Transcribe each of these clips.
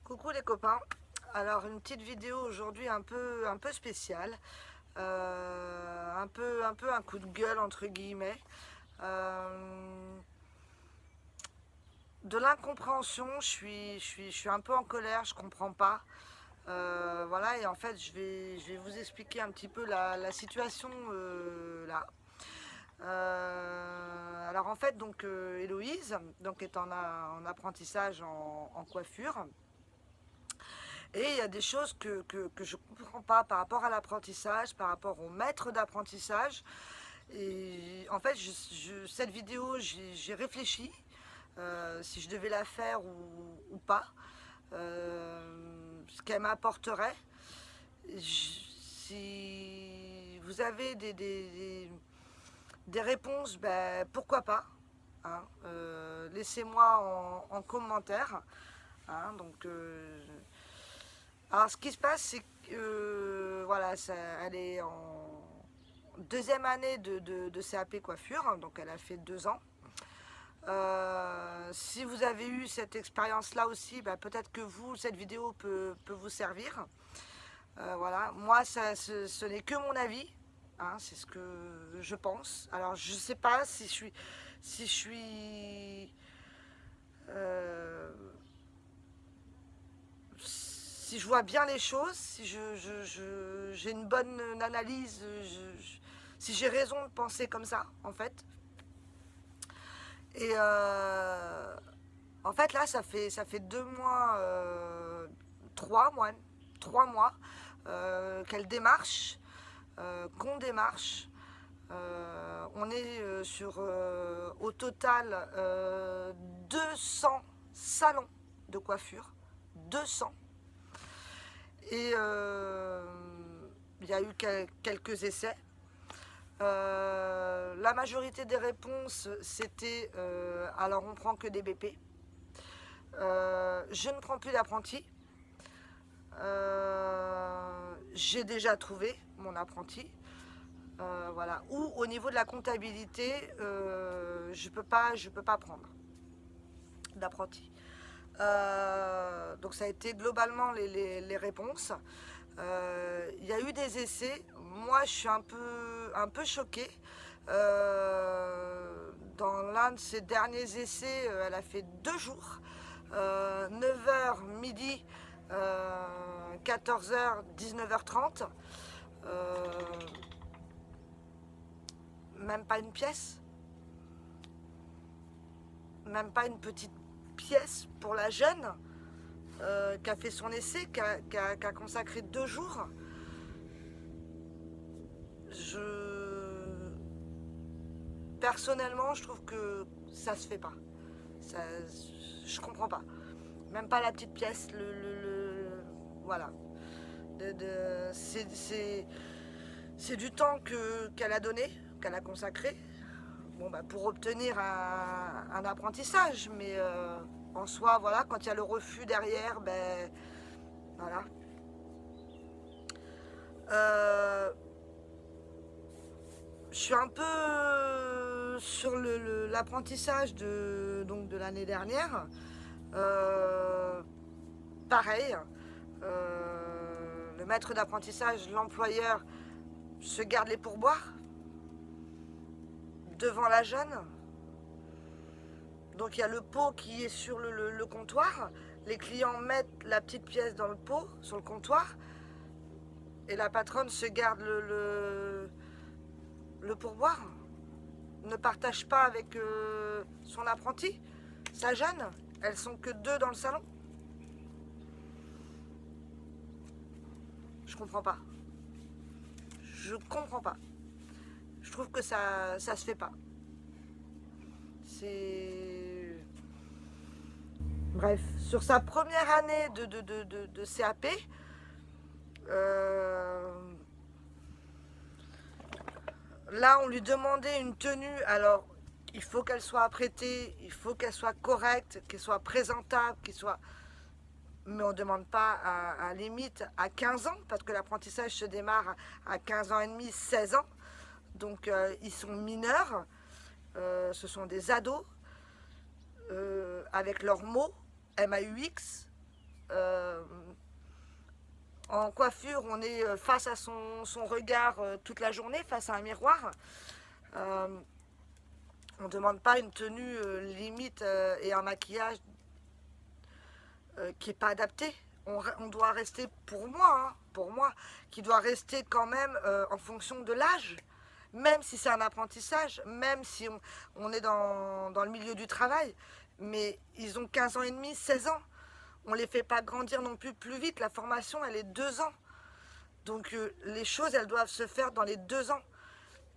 Coucou les copains, alors une petite vidéo aujourd'hui un peu spéciale, un peu un coup de gueule entre guillemets, Euh, de l'incompréhension, je suis un peu en colère, je comprends pas. Voilà, et en fait je vais vous expliquer un petit peu la situation là. Alors en fait donc Héloïse donc est en apprentissage en coiffure. Et il y a des choses que je ne comprends pas par rapport à l'apprentissage, par rapport au maître d'apprentissage. Et en fait, cette vidéo, j'ai réfléchi si je devais la faire ou pas, ce qu'elle m'apporterait. Si vous avez des réponses, ben, pourquoi pas, hein. Laissez-moi en commentaire, hein. Donc, alors, ce qui se passe, c'est que voilà, elle est en deuxième année de CAP coiffure, donc elle a fait 2 ans. Si vous avez eu cette expérience-là aussi, bah, peut-être que cette vidéo peut vous servir. Voilà, moi, ce n'est que mon avis, hein, c'est ce que je pense. Alors, je ne sais pas euh, si je vois bien les choses, si j'ai une bonne analyse, si j'ai raison de penser comme ça, en fait. Et en fait, là, ça fait 2 mois, 3 mois, 3 mois qu'elle démarche, qu'on démarche. On est sur, au total, 200 salons de coiffure. 200. Et il y a eu quelques essais. La majorité des réponses, c'était alors on prend que des BP. Je ne prends plus d'apprenti. J'ai déjà trouvé mon apprenti. Voilà. Ou au niveau de la comptabilité, je peux pas prendre d'apprenti. Donc ça a été globalement les réponses. Il y a eu des essais. Moi, je suis un peu choquée. Dans l'un de ses derniers essais, elle a fait 2 jours. 9h, midi, 14h, 19h30. Même pas une pièce. Même pas une petite pièce pour la jeune qui a fait son essai, qui a consacré 2 jours. Personnellement, je trouve que ça se fait pas. Ça, je comprends pas. Même pas la petite pièce, voilà. C'est du temps qu'elle a donné, qu'elle a consacré, bon, bah, pour obtenir un apprentissage. Mais en soi, voilà, quand il y a le refus derrière, ben voilà. Euh, je suis un peu sur l'apprentissage donc de l'année dernière. Euh, Pareil, le maître d'apprentissage, l'employeur, se garde les pourboires devant la jeune. Donc il y a le pot qui est sur le comptoir. Les clients mettent la petite pièce dans le pot, sur le comptoir. Et la patronne se garde le pourboire. Ne partage pas avec son apprenti, sa jeune. Elles sont que 2 dans le salon. Je comprends pas. Je comprends pas. Je trouve que ça se fait pas. C'est... Bref, sur sa première année de CAP, là, on lui demandait une tenue. Alors, il faut qu'elle soit apprêtée, il faut qu'elle soit correcte, qu'elle soit présentable, mais on ne demande pas à limite à 15 ans, parce que l'apprentissage se démarre à 15 ans et demi, 16 ans. Donc, ils sont mineurs, ce sont des ados, avec leurs mots, MAUX. En coiffure, on est face à son regard toute la journée, face à un miroir. Euh, on ne demande pas une tenue limite et un maquillage qui n'est pas adapté. On doit rester, pour moi, qui doit rester quand même en fonction de l'âge. Même si c'est un apprentissage, même si on est dans le milieu du travail. Mais ils ont 15 ans et demi, 16 ans. On ne les fait pas grandir non plus vite. La formation, elle est 2 ans. Donc les choses, elles doivent se faire dans les 2 ans.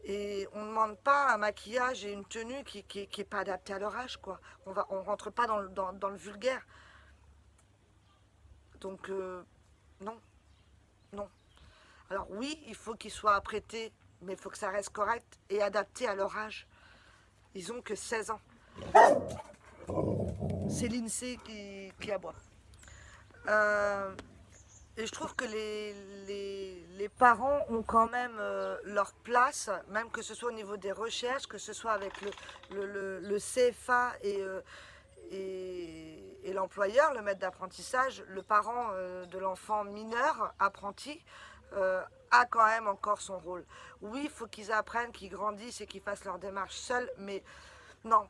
Et on ne demande pas un maquillage et une tenue qui est pas adaptée à leur âge, quoi. On rentre pas dans le vulgaire. Donc non, non. Alors oui, il faut qu'ils soient apprêtés, mais il faut que ça reste correct et adapté à leur âge. Ils ont que 16 ans. C'est l'INSEE qui aboie. Euh, et je trouve que les parents ont quand même leur place, même que ce soit au niveau des recherches, que ce soit avec le CFA et l'employeur, le maître d'apprentissage, le parent de l'enfant mineur, apprenti, a quand même encore son rôle. Oui, il faut qu'ils apprennent, qu'ils grandissent et qu'ils fassent leur démarche seuls, mais non,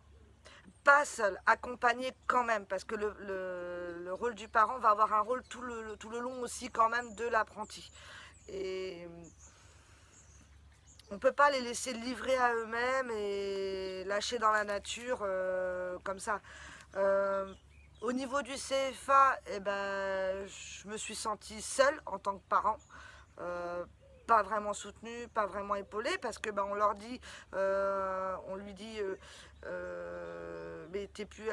pas seul, accompagné quand même, parce que le rôle du parent va avoir un rôle tout le long aussi quand même de l'apprenti. Et on ne peut pas les laisser livrer à eux-mêmes et lâcher dans la nature comme ça. Euh, Au niveau du CFA, eh ben, je me suis sentie seule en tant que parent. Euh, Pas vraiment soutenue, pas vraiment épaulée, parce que ben, on lui dit mais t'es plus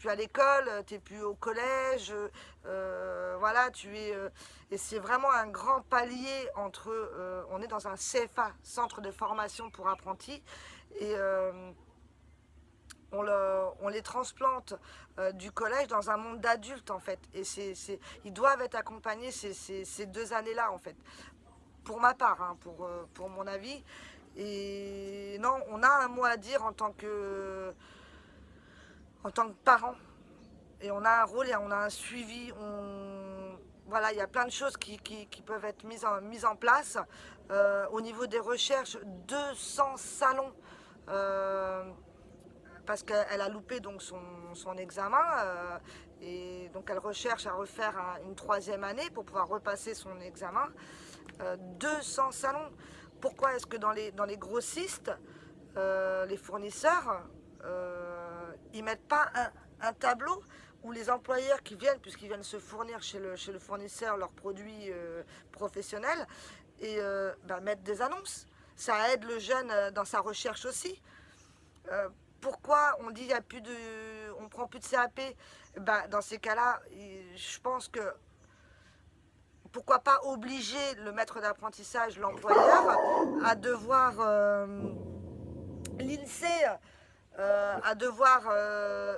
à l'école, t'es plus au collège, voilà, et c'est vraiment un grand palier entre, on est dans un CFA, centre de formation pour apprentis, et on les transplante du collège dans un monde d'adultes en fait. Et ils doivent être accompagnés ces 2 années-là en fait. Pour ma part, hein, pour mon avis. Et non, on a un mot à dire en tant que parent. Et on a un rôle et on a un suivi. Voilà, il y a plein de choses qui peuvent être mises en place. Au niveau des recherches, 200 salons. Parce qu'elle a loupé donc son examen et donc elle recherche à refaire une 3e année pour pouvoir repasser son examen. 200 salons. Pourquoi est-ce que dans les grossistes, les fournisseurs, ils mettent pas un tableau où les employeurs qui viennent, puisqu'ils viennent se fournir chez le fournisseur leurs produits professionnels, et mettre des annonces. Ça aide le jeune dans sa recherche aussi. Euh, Pourquoi on dit on prend plus de CAP? Dans ces cas-là, je pense que pourquoi pas obliger le maître d'apprentissage, l'employeur, à devoir l'INSEE à devoir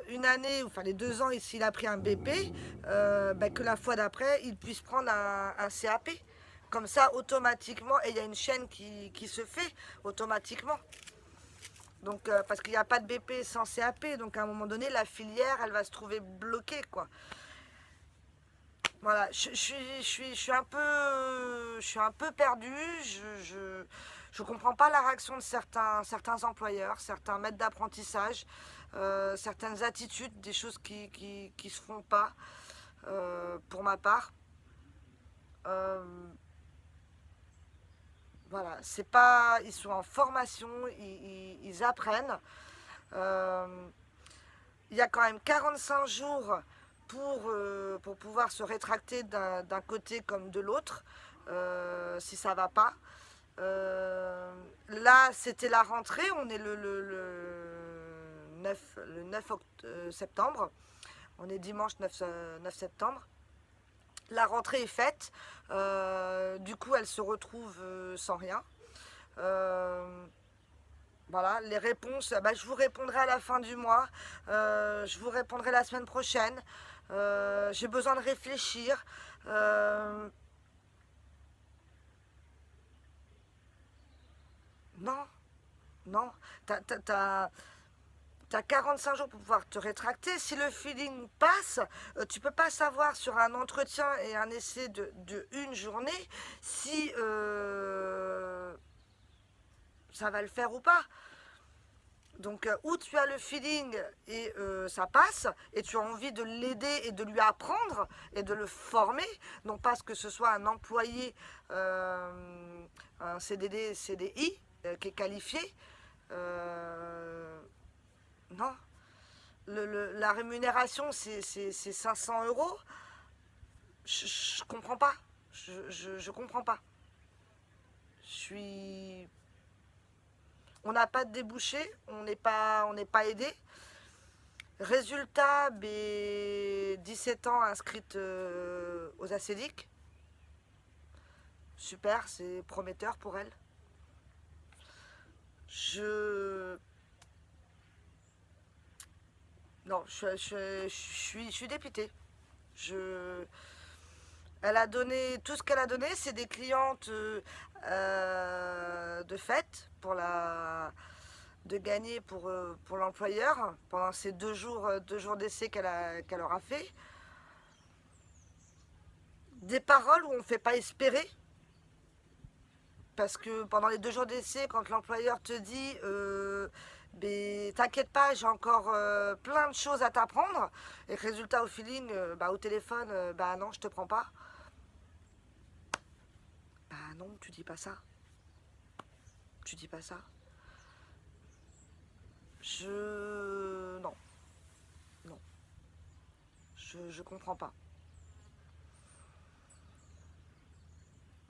une année, enfin les 2 ans, s'il a pris un BP, que la fois d'après, il puisse prendre un CAP. Comme ça, automatiquement, et il y a une chaîne qui se fait automatiquement. Donc, parce qu'il n'y a pas de BP sans CAP, donc à un moment donné, la filière, elle va se trouver bloquée, quoi. Voilà, je suis un peu perdue. Je comprends pas la réaction de certains employeurs, certains maîtres d'apprentissage, certaines attitudes, des choses qui se font pas, pour ma part. Euh, voilà, c'est pas, ils sont en formation, ils apprennent. Euh, il y a quand même 45 jours pour pouvoir se rétracter d'un côté comme de l'autre, si ça va pas. Là, c'était la rentrée, on est le 9 septembre, on est dimanche 9 septembre. La rentrée est faite, du coup, elle se retrouve sans rien. Euh, voilà, les réponses, je vous répondrai à la fin du mois, je vous répondrai la semaine prochaine. J'ai besoin de réfléchir. Non, non. T'as- t'as- t'as- Tu as 45 jours pour pouvoir te rétracter. Si le feeling passe, tu ne peux pas savoir sur un entretien et un essai de une journée si ça va le faire ou pas. Donc, où tu as le feeling et ça passe, et tu as envie de l'aider et de lui apprendre et de le former, non pas que ce soit un employé, un CDD, CDI qui est qualifié. Non. La rémunération, c'est 500 €. Je comprends pas. Je comprends pas. Je suis. On n'a pas de débouché, on n'est pas aidé. Résultat, 17 ans inscrite aux acédiques. Super, c'est prometteur pour elle. Non, je suis dépitée. Elle a donné tout ce qu'elle a donné, c'est des clientes de fête de gagner pour l'employeur pendant ces 2 jours d'essai qu'elle aura fait. Des paroles où on ne fait pas espérer. Parce que pendant les 2 jours d'essai, quand l'employeur te dit t'inquiète pas, j'ai encore plein de choses à t'apprendre, et résultat au feeling, au téléphone, non, je te prends pas. Non, tu dis pas ça. Tu dis pas ça. Non. Non. Je comprends pas.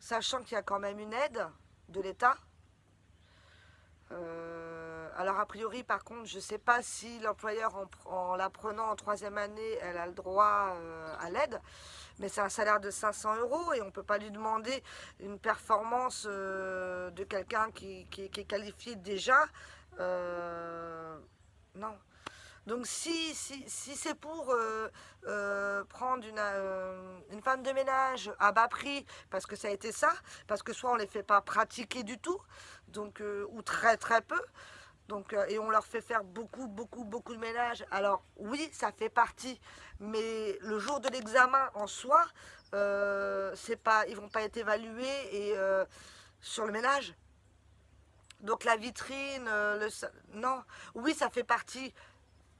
Sachant qu'il y a quand même une aide de l'État. Alors a priori, par contre, je ne sais pas si l'employeur, en la prenant en 3e année, elle a le droit à l'aide. Mais c'est un salaire de 500 € et on ne peut pas lui demander une performance de quelqu'un qui est qualifié déjà. Non. Donc si c'est pour prendre une femme de ménage à bas prix, parce que ça a été ça, parce que soit on ne les fait pas pratiquer du tout, donc, ou très très peu, donc, et on leur fait faire beaucoup de ménage, alors oui, ça fait partie, mais le jour de l'examen en soi, ils vont pas être évalués sur le ménage. Donc la vitrine, non, oui, ça fait partie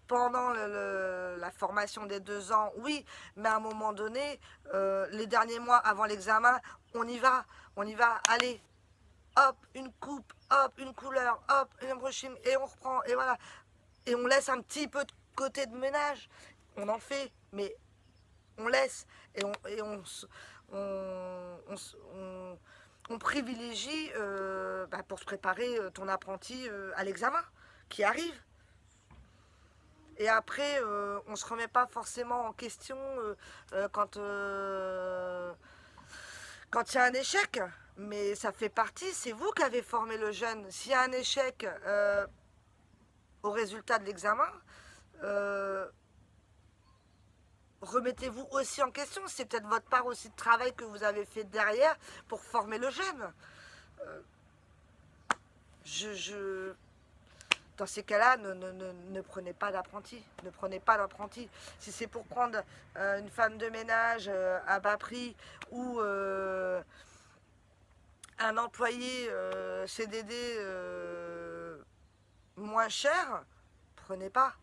pendant la formation des 2 ans, oui, mais à un moment donné, les derniers mois avant l'examen, on y va, allez, hop, une coupe, hop, une couleur, hop, un brushing, et on reprend, et voilà. Et on laisse un petit peu de côté de ménage, on en fait, mais on laisse, on privilégie pour se préparer ton apprenti à l'examen qui arrive. Et après, on ne se remet pas forcément en question quand il y a un échec. Mais ça fait partie, c'est vous qui avez formé le jeune. S'il y a un échec au résultat de l'examen, remettez-vous aussi en question. C'est peut-être votre part aussi de travail que vous avez fait derrière pour former le jeune. Dans ces cas-là, ne prenez pas d'apprenti. Ne prenez pas d'apprenti. Si c'est pour prendre une femme de ménage à bas prix ou un employé CDD moins cher, prenez pas.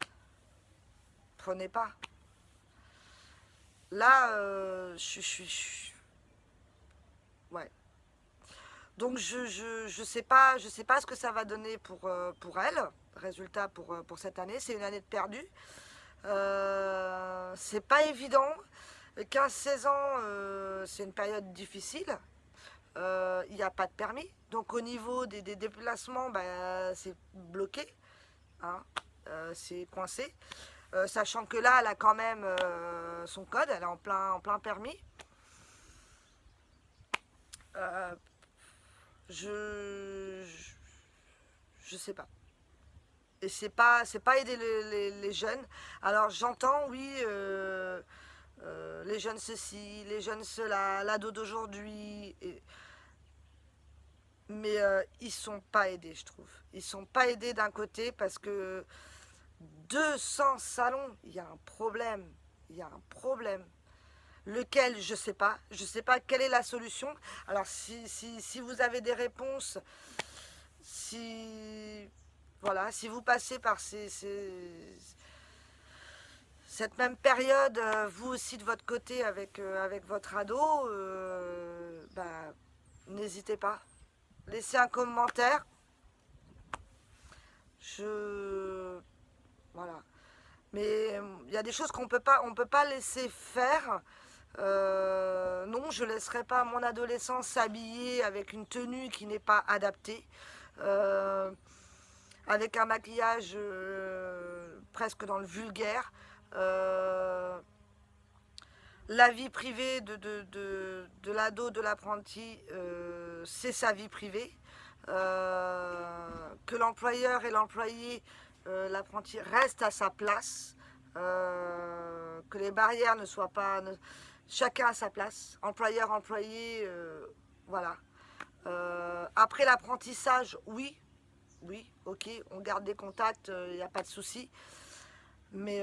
Prenez pas. Là, ouais. Donc je sais pas ce que ça va donner pour elle. Résultat pour cette année, c'est une année de perdu. C'est pas évident. 15-16 ans, c'est une période difficile. Il n'y a pas de permis. Donc au niveau des déplacements, c'est bloqué. Hein, c'est coincé. Sachant que là, elle a quand même son code, elle est en plein permis. Je sais pas. Et c'est pas aider les jeunes. Alors j'entends, oui, les jeunes ceci, les jeunes cela, l'ado d'aujourd'hui. Mais ils sont pas aidés, je trouve. Ils sont pas aidés d'un côté parce que 200 salons, il y a un problème. Il y a un problème. Lequel, je ne sais pas. Je ne sais pas quelle est la solution. Alors, si vous avez des réponses, si, voilà, si vous passez par cette même période, vous aussi de votre côté avec votre ado, bah, n'hésitez pas. Laissez un commentaire. Voilà. Mais il y a des choses on peut pas laisser faire. Non, je ne laisserai pas mon adolescent s'habiller avec une tenue qui n'est pas adaptée, euh, avec un maquillage presque dans le vulgaire. Euh, la vie privée de l'ado, de l'apprenti, c'est sa vie privée. Que l'employeur et l'employé, l'apprenti reste à sa place. Que les barrières ne soient pas... chacun à sa place. Employeur, employé, voilà. Après l'apprentissage, oui. Oui, ok, on garde des contacts, il n'y a pas de souci. Mais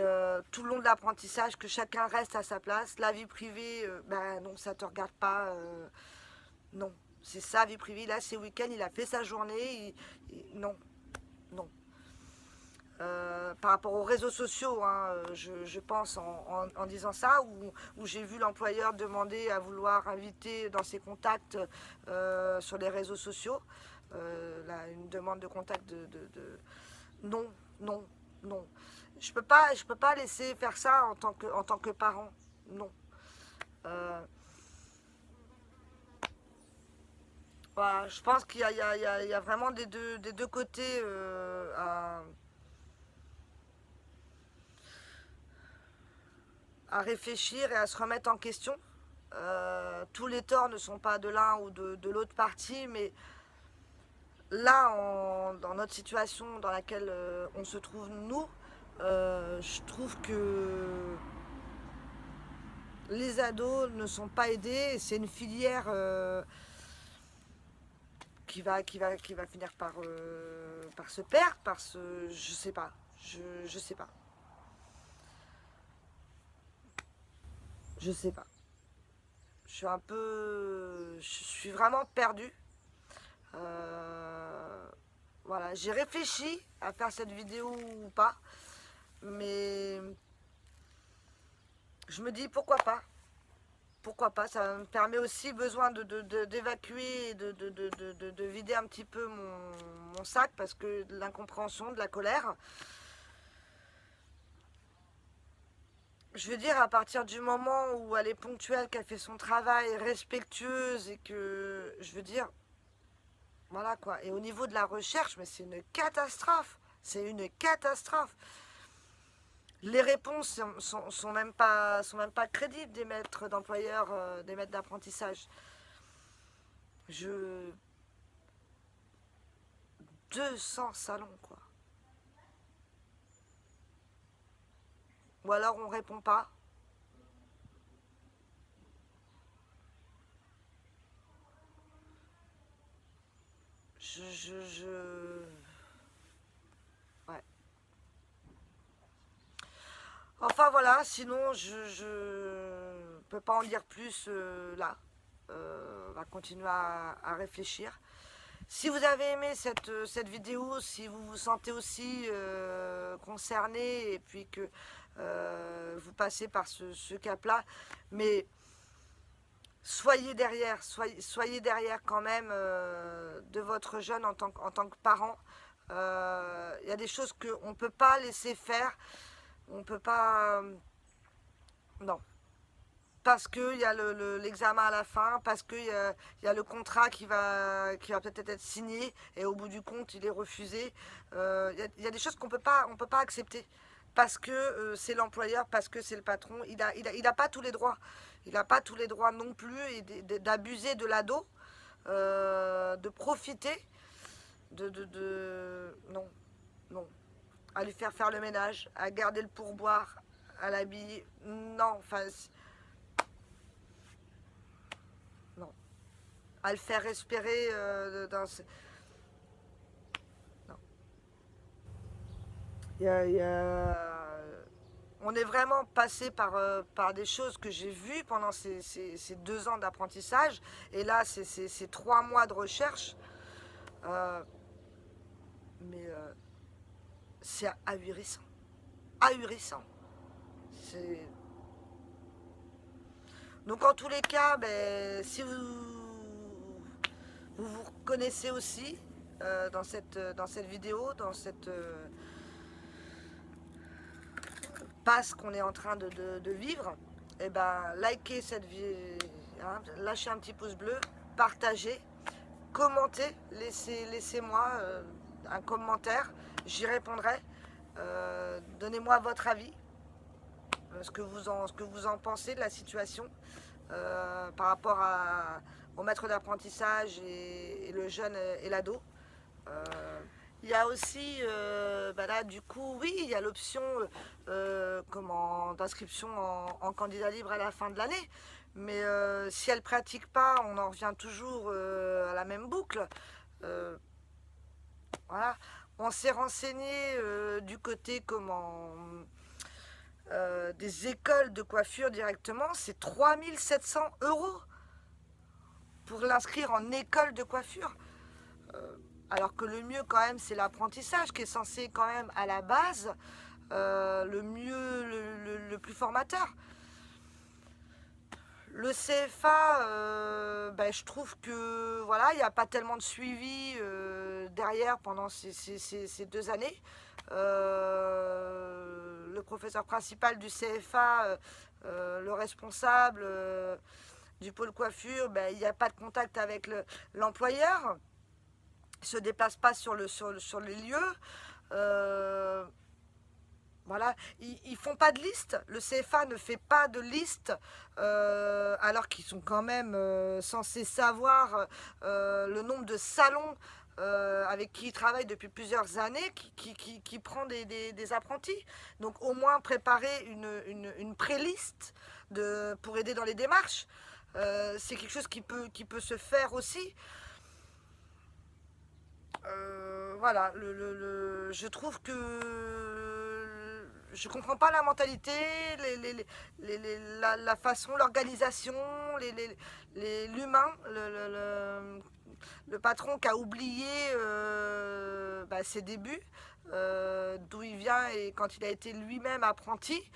tout le long de l'apprentissage, que chacun reste à sa place. La vie privée, ben non, ça ne te regarde pas. Non, c'est sa vie privée. Là, c'est week-end, il a fait sa journée. Non, non. Par rapport aux réseaux sociaux, hein, je pense en disant ça, où j'ai vu l'employeur demander à vouloir inviter dans ses contacts sur les réseaux sociaux, une demande de contact Non, non, non. Je peux pas laisser faire ça en tant que parent. Non. Euh, voilà, je pense qu'il y a, il y a vraiment des deux côtés à réfléchir et à se remettre en question. Tous les torts ne sont pas de l'un ou de l'autre partie, mais là, dans notre situation dans laquelle on se trouve nous, je trouve que les ados ne sont pas aidés. C'est une filière qui va finir par se perdre, je sais pas, je sais pas, je sais pas. Je suis vraiment perdue. Euh, voilà, j'ai réfléchi à faire cette vidéo ou pas, mais je me dis pourquoi pas. Pourquoi pas, ça me permet aussi besoin d'évacuer, de vider un petit peu mon sac parce que de l'incompréhension, de la colère. Je veux dire, à partir du moment où elle est ponctuelle, qu'elle fait son travail, respectueuse et que, je veux dire, voilà quoi. Et au niveau de la recherche, mais c'est une catastrophe. C'est une catastrophe. Les réponses sont même pas crédibles des maîtres d'employeurs, des maîtres d'apprentissage. Je 200 salons quoi. Ou alors on répond pas. Je... Ouais. Enfin voilà, sinon je peux pas en dire plus là. On va continuer à réfléchir. Si vous avez aimé cette vidéo, si vous vous sentez aussi concerné et puis que vous passez par ce cap-là, mais soyez derrière quand même de votre jeune en tant que parent. Il y a des choses qu'on ne peut pas laisser faire, on ne peut pas... non, parce qu'il y a l'examen à la fin, parce qu'il y a le contrat qui va peut-être être signé et au bout du compte il est refusé. Il y a des choses on peut pas accepter parce que c'est l'employeur, parce que c'est le patron. Il a pas tous les droits. Il n'a pas tous les droits non plus et d'abuser de l'ado, de profiter non, non. À lui faire le ménage, à garder le pourboire, à l'habiller. Non, enfin, non. À le faire respirer non. Il On est vraiment passé par des choses que j'ai vues pendant ces 2 ans d'apprentissage. Et là, ces 3 mois de recherche. Euh, mais c'est ahurissant. Ahurissant. C'est... Donc en tous les cas, ben, si vous reconnaissez aussi dans cette vidéo, dans cette passe qu'on est en train de vivre, et ben likez cette vidéo, hein, lâchez un petit pouce bleu, partagez, commentez, laissez-moi un commentaire, j'y répondrai. Donnez-moi votre avis, ce que vous en pensez de la situation par rapport au maître d'apprentissage et le jeune et l'ado. Il y a aussi, bah là, du coup, oui, il y a l'option d'inscription en candidat libre à la fin de l'année. Mais si elle ne pratique pas, on en revient toujours à la même boucle. Euh, voilà. On s'est renseigné du côté des écoles de coiffure directement. C'est 3 700 € pour l'inscrire en école de coiffure. Alors que le mieux quand même c'est l'apprentissage qui est censé quand même à la base le mieux, le plus formateur. Le CFA, ben, je trouve que voilà, il n'y a pas tellement de suivi derrière pendant ces 2 années. Le professeur principal du CFA, le responsable du pôle coiffure, ben, il n'y a pas de contact avec l'employeur. Il ne se déplace pas sur les lieux. Voilà, ils font pas de liste. Le CFA ne fait pas de liste, alors qu'ils sont quand même censés savoir le nombre de salons avec qui ils travaillent depuis plusieurs années, qui prend des apprentis. Donc au moins préparer une pré-liste pour aider dans les démarches. C'est quelque chose qui peut se faire aussi. Voilà, je trouve que je comprends pas la mentalité, la façon, l'organisation, l'humain, le patron qui a oublié bah, ses débuts, d'où il vient et quand il a été lui-même apprenti,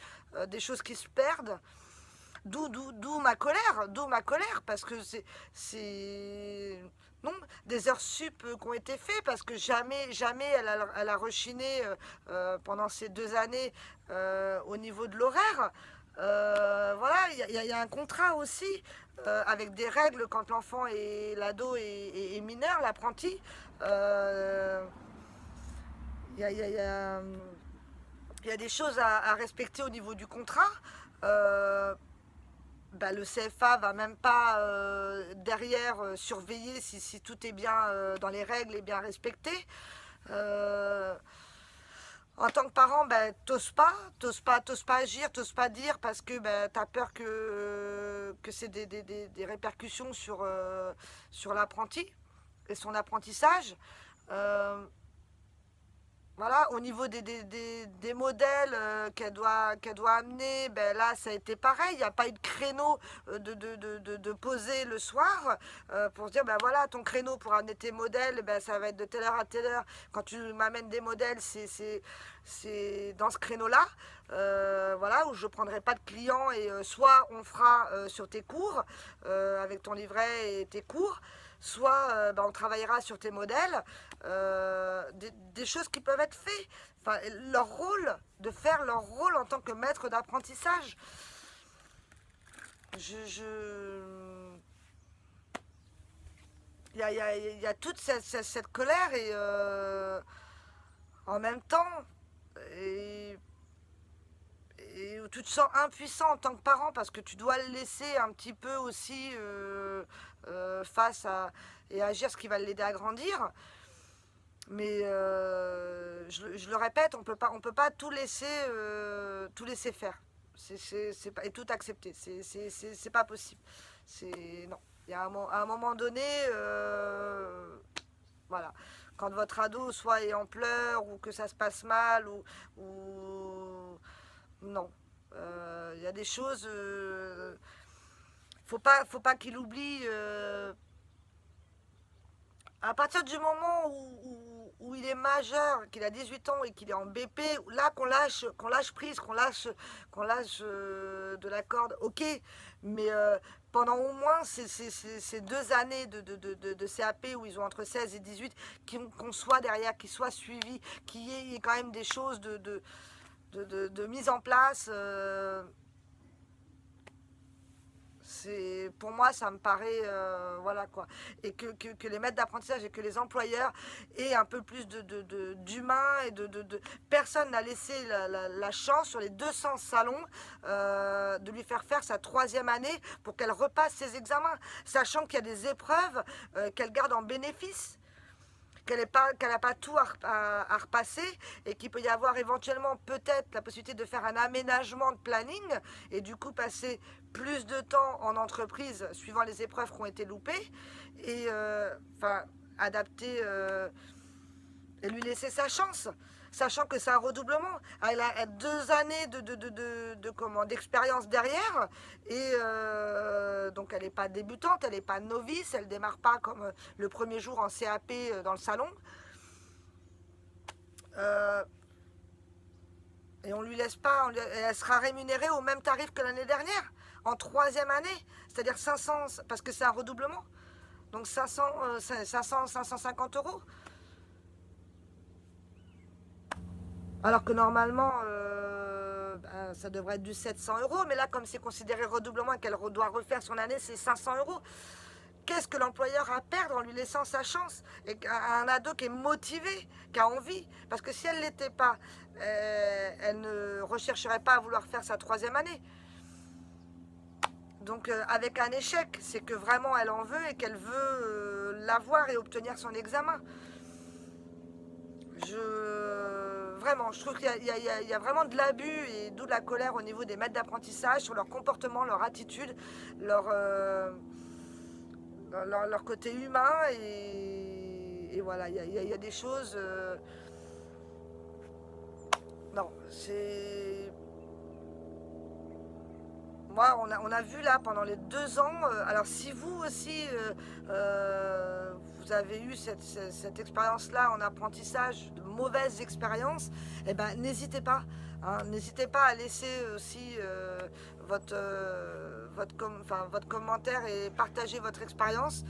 des choses qui se perdent. D'où ma colère, parce que c'est non, des heures sup qui ont été faites, parce que jamais elle a rechiné pendant ces 2 années au niveau de l'horaire. Voilà, il y a un contrat aussi avec des règles quand l'enfant et l'ado est mineur, l'apprenti. Il y a, y a- y a, il y a des choses à respecter au niveau du contrat. Bah, le CFA va même pas derrière surveiller si tout est bien dans les règles et bien respecté. Euh, En tant que parent, ben, t'oses pas agir, t'oses pas dire parce que ben, t'as peur que c'est des répercussions sur l'apprenti et son apprentissage. Euh, voilà, au niveau des modèles qu'elle doit amener, ben là ça a été pareil, il n'y a pas eu de créneau de poser le soir pour se dire ben voilà ton créneau pour amener tes modèles, ben, ça va être de telle heure à telle heure. Quand tu m'amènes des modèles, c'est dans ce créneau-là, voilà, où je ne prendrai pas de clients et soit on fera sur tes cours avec ton livret et tes cours, soit ben, on travaillera sur tes modèles, des choses qui peuvent être faites. Enfin, leur rôle, de faire leur rôle en tant que maître d'apprentissage. Je... Il y a toute cette colère et en même temps, et, et où tu te sens impuissant en tant que parent parce que tu dois le laisser un petit peu aussi face à et agir ce qui va l'aider à grandir. Mais je le répète, on peut pas tout laisser faire. Et tout accepter. C'est pas possible. Non. Il y a à un moment donné, voilà. quand votre ado soit est en pleurs ou que ça se passe mal ou... non. Il y a des choses... faut pas qu'il oublie... à partir du moment où il est majeur, qu'il a 18 ans et qu'il est en BP, là qu'on lâche prise, qu'on lâche de la corde, ok, mais pendant au moins ces 2 années de CAP où ils ont entre 16 et 18, qu'on soit derrière, qu'ils soient suivis, qu'il y ait quand même des choses de mise en place. Pour moi, ça me paraît, voilà quoi, et que les maîtres d'apprentissage et que les employeurs aient un peu plus d'humain et personne n'a laissé la chance sur les 200 salons de lui faire sa 3e année pour qu'elle repasse ses examens, sachant qu'il y a des épreuves qu'elle garde en bénéfice, qu'elle n'a pas tout à repasser et qu'il peut y avoir éventuellement peut-être la possibilité de faire un aménagement de planning et du coup passer plus de temps en entreprise suivant les épreuves qui ont été loupées et adapter et lui laisser sa chance, sachant que c'est un redoublement. Elle a 2 années d'expérience derrière et donc elle n'est pas débutante, elle n'est pas novice, elle ne démarre pas comme le premier jour en CAP dans le salon. Et on lui laisse pas, elle sera rémunérée au même tarif que l'année dernière, en 3e année, c'est-à-dire 500, parce que c'est un redoublement, donc 550 euros. Alors que normalement, ça devrait être du 700 euros, mais là, comme c'est considéré redoublement et qu'elle doit refaire son année, c'est 500 euros. Qu'est-ce que l'employeur a à perdre en lui laissant sa chance? Et un ado qui est motivé, qui a envie. Parce que si elle ne l'était pas, elle ne rechercherait pas à vouloir faire sa 3e année. Donc avec un échec, c'est que vraiment elle en veut et qu'elle veut l'avoir et obtenir son examen. Vraiment, je trouve qu'il y a vraiment de l'abus et d'où de la colère au niveau des maîtres d'apprentissage sur leur comportement, leur attitude, leur côté humain et voilà, il y a des choses... non, c'est... Moi, on a vu là pendant les 2 ans, alors si vous aussi, vous avez eu cette expérience-là en apprentissage, de mauvaises expériences, eh ben, n'hésitez pas. Hein, n'hésitez pas à laisser aussi votre commentaire et partager votre expérience,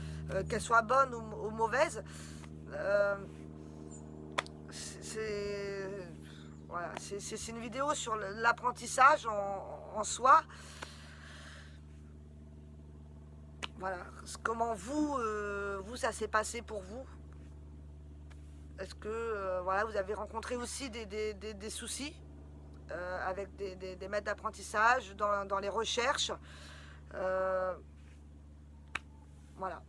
qu'elle soit bonne ou mauvaise. Voilà, c'est une vidéo sur l'apprentissage en soi. Voilà, comment vous, ça s'est passé pour vous? Est-ce que voilà, vous avez rencontré aussi des soucis avec des maîtres d'apprentissage dans les recherches? Voilà.